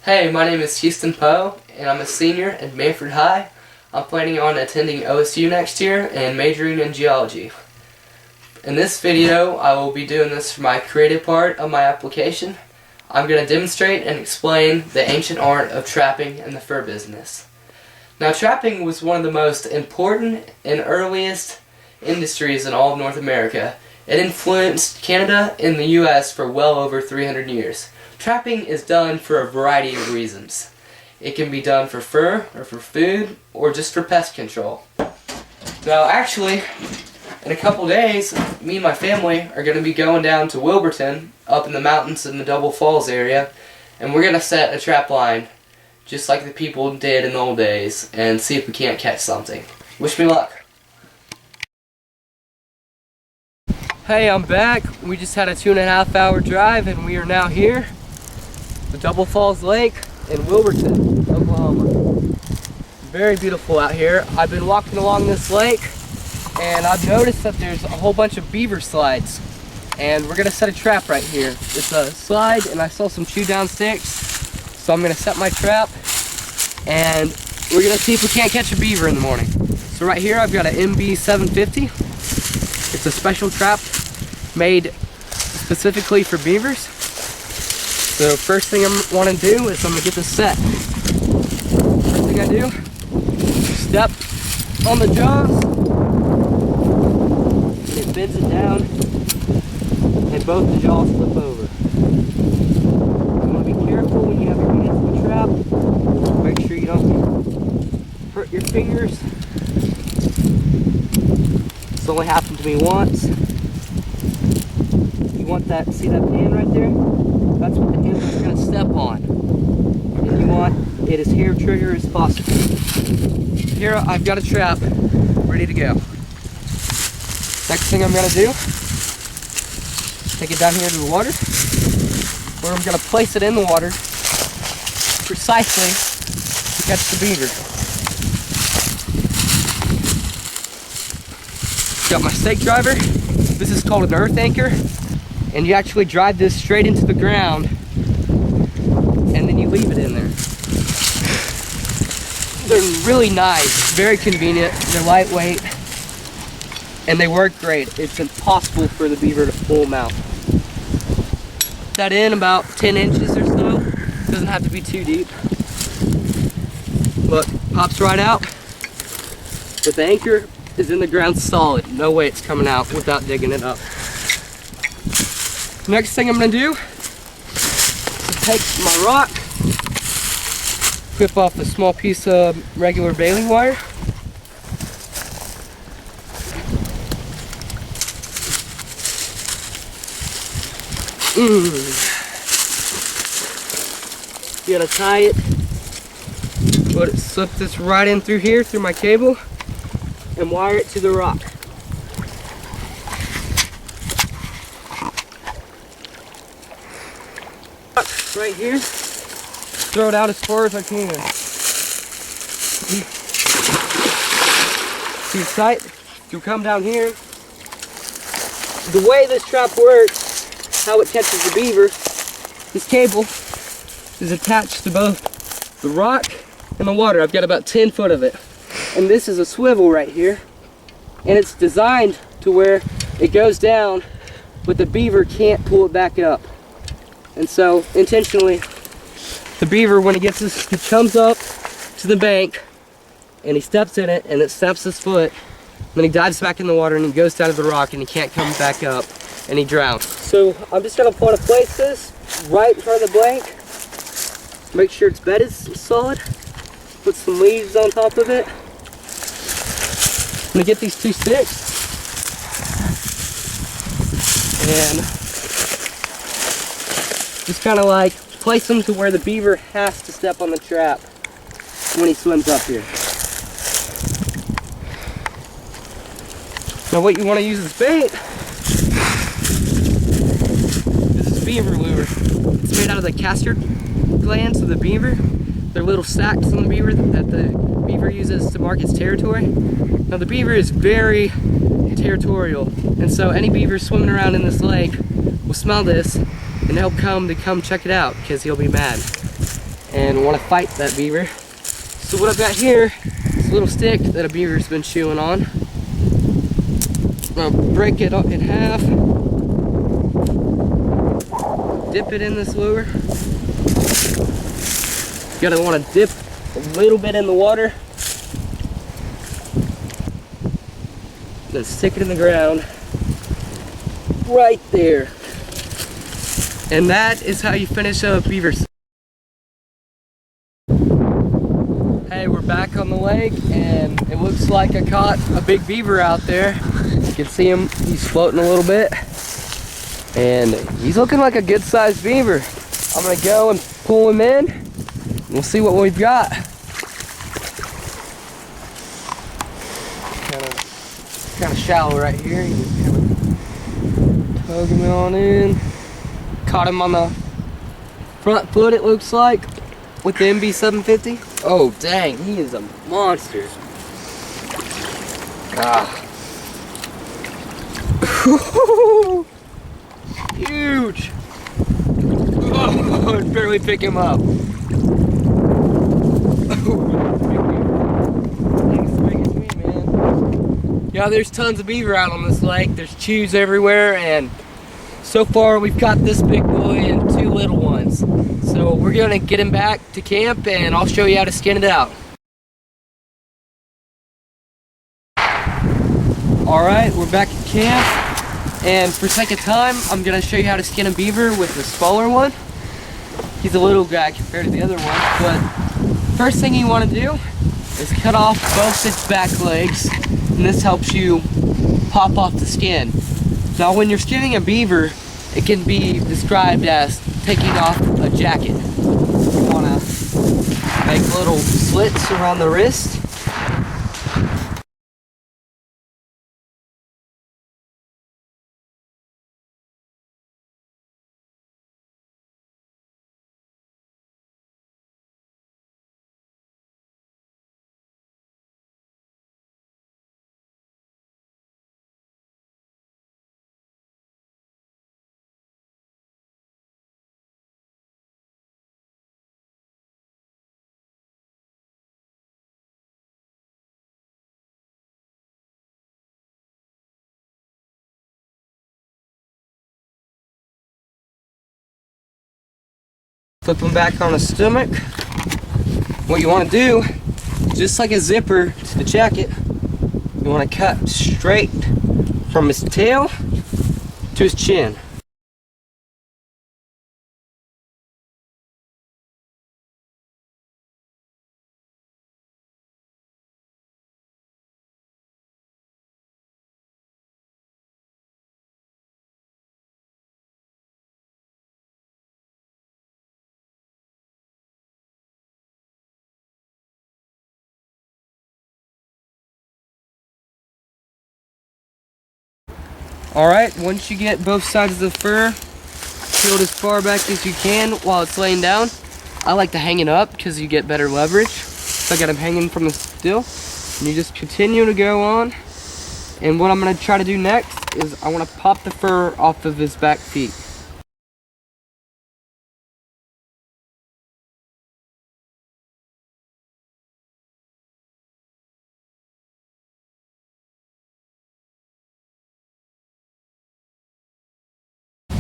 Hey, my name is Houston Poe, and I'm a senior at Manford High. I'm planning on attending OSU next year and majoring in geology. In this video, I will be doing this for my creative part of my application. I'm going to demonstrate and explain the ancient art of trapping in the fur business. Now, trapping was one of the most important and earliest industries in all of North America. It influenced Canada and the US for well over 300 years. Trapping is done for a variety of reasons. It can be done for fur, or for food, or just for pest control. Now actually, in a couple days, me and my family are going to be going down to Wilburton, up in the mountains in the Double Falls area, and we're going to set a trap line, just like the people did in the old days, and see if we can't catch something. Wish me luck. Hey, I'm back. We just had a 2.5 hour drive, and we are now here. The Double Falls Lake in Wilburton, Oklahoma. Very beautiful out here. I've been walking along this lake and I've noticed that there's a whole bunch of beaver slides, and we're gonna set a trap right here. It's a slide and I saw some chew down sticks, so I'm gonna set my trap and we're gonna see if we can't catch a beaver in the morning. So right here I've got an MB 750. It's a special trap made specifically for beavers. So first thing I want to do is I'm going to get this set. First thing I do, step on the jaws, and it bends it down, and both the jaws flip over. You want to be careful when you have your hands in the trap. Make sure you don't hurt your fingers. It's only happened to me once. You want that, see that pan right there? That's what the animal's going to step on. And you want it as hair trigger as possible. Here I've got a trap ready to go. Next thing I'm going to do, take it down here to the water, where I'm going to place it in the water precisely to catch the beaver. Got my stake driver. This is called an earth anchor. And you actually drive this straight into the ground, and then you leave it in there. They're really nice, very convenient, they're lightweight, and they work great. It's impossible for the beaver to pull them out. That in about 10 inches or so. Doesn't have to be too deep. Look, pops right out. But the anchor is in the ground solid. No way it's coming out without digging it up. Next thing I'm going to do is take my rock, clip off a small piece of regular baling wire, you gotta tie it, slip this right in through here, through my cable, and wire it to the rock. Right here, throw it out as far as I can. See it's tight? You'll come down here. The way this trap works, how it catches the beaver, this cable is attached to both the rock and the water. I've got about 10 foot of it. And this is a swivel right here. And it's designed to where it goes down, but the beaver can't pull it back up. And so, intentionally, the beaver, when he gets his, he chums up to the bank, and he steps in it, and it steps his foot, and then he dives back in the water, and he goes down to the rock, and he can't come back up, and he drowns. So, I'm just going to want to place this right in front of the bank, make sure its bed is solid, put some leaves on top of it. I'm going to get these 2 sticks, and just kind of like place them to where the beaver has to step on the trap when he swims up here. Now what you want to use as bait is this beaver lure. It's made out of the castor glands of the beaver. They're little sacks on the beaver that the beaver uses to mark its territory. Now the beaver is very territorial, and so any beaver swimming around in this lake will smell this and he'll come check it out because he'll be mad. and want to fight that beaver. So what I've got here is a little stick that a beaver's been chewing on. I'm gonna break it up in half, dip it in this lure. You're gonna want to dip a little bit in the water, then stick it in the ground right there. And that is how you finish a beaver. Hey, we're back on the lake, and it looks like I caught a big beaver out there. You can see him, he's floating a little bit. And he's looking like a good sized beaver. I'm gonna go and pull him in, and we'll see what we've got. Kind of shallow right here. You just kind of tug him on in. Caught him on the front foot, it looks like, with the MB 750. Oh dang, he is a monster. Ah. Huge. Oh, I barely pick him up. Yeah, there's tons of beaver out on this lake. There's chews everywhere, and so far we've got this big boy and two little ones. So we're gonna get him back to camp, and I'll show you how to skin it out. Alright, we're back at camp, and for sake of time, I'm gonna show you how to skin a beaver with the smaller one. He's a little guy compared to the other one, but first thing you want to do is cut off both its back legs, and this helps you pop off the skin. Now when you're skinning a beaver, it can be described as taking off a jacket. You want to make little slits around the wrist. Flip them back on the stomach. What you want to do, just like a zipper to the jacket, you want to cut straight from his tail to his chin. Alright, once you get both sides of the fur peeled as far back as you can while it's laying down, I like to hang it up because you get better leverage. So I got him hanging from the still, and you just continue to go on. And what I'm going to try to do next is I want to pop the fur off of his back feet.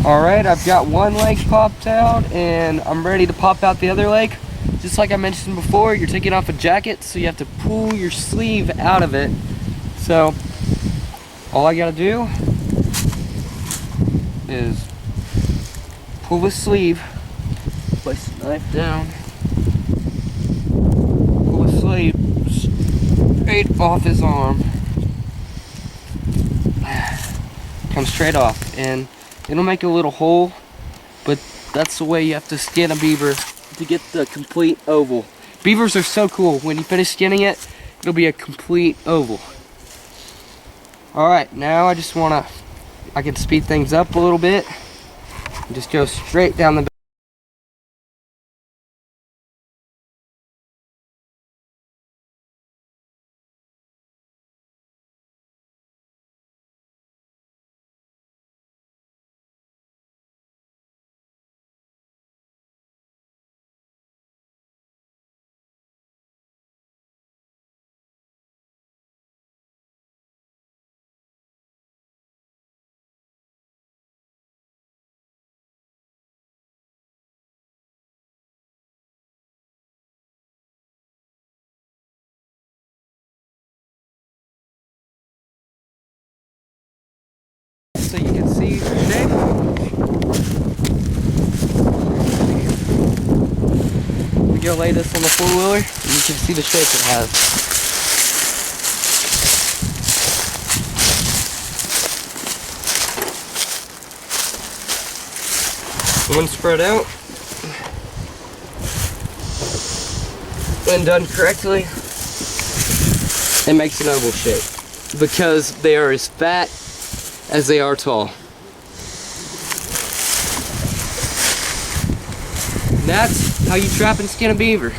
Alright, I've got one leg popped out, and I'm ready to pop out the other leg. Just like I mentioned before, you're taking off a jacket, so you have to pull your sleeve out of it. So, all I gotta do is pull the sleeve, place the knife down, pull the sleeve straight off his arm, come straight off, and it'll make a little hole, but that's the way you have to skin a beaver to get the complete oval. Beavers are so cool. When you finish skinning it, it'll be a complete oval. Alright, now I can speed things up a little bit. Just go straight down the back. go lay this on the four-wheeler, and you can see the shape it has. When spread out and done correctly, it makes an oval shape because they are as fat as they are tall. And that's how you trap and skin a beaver.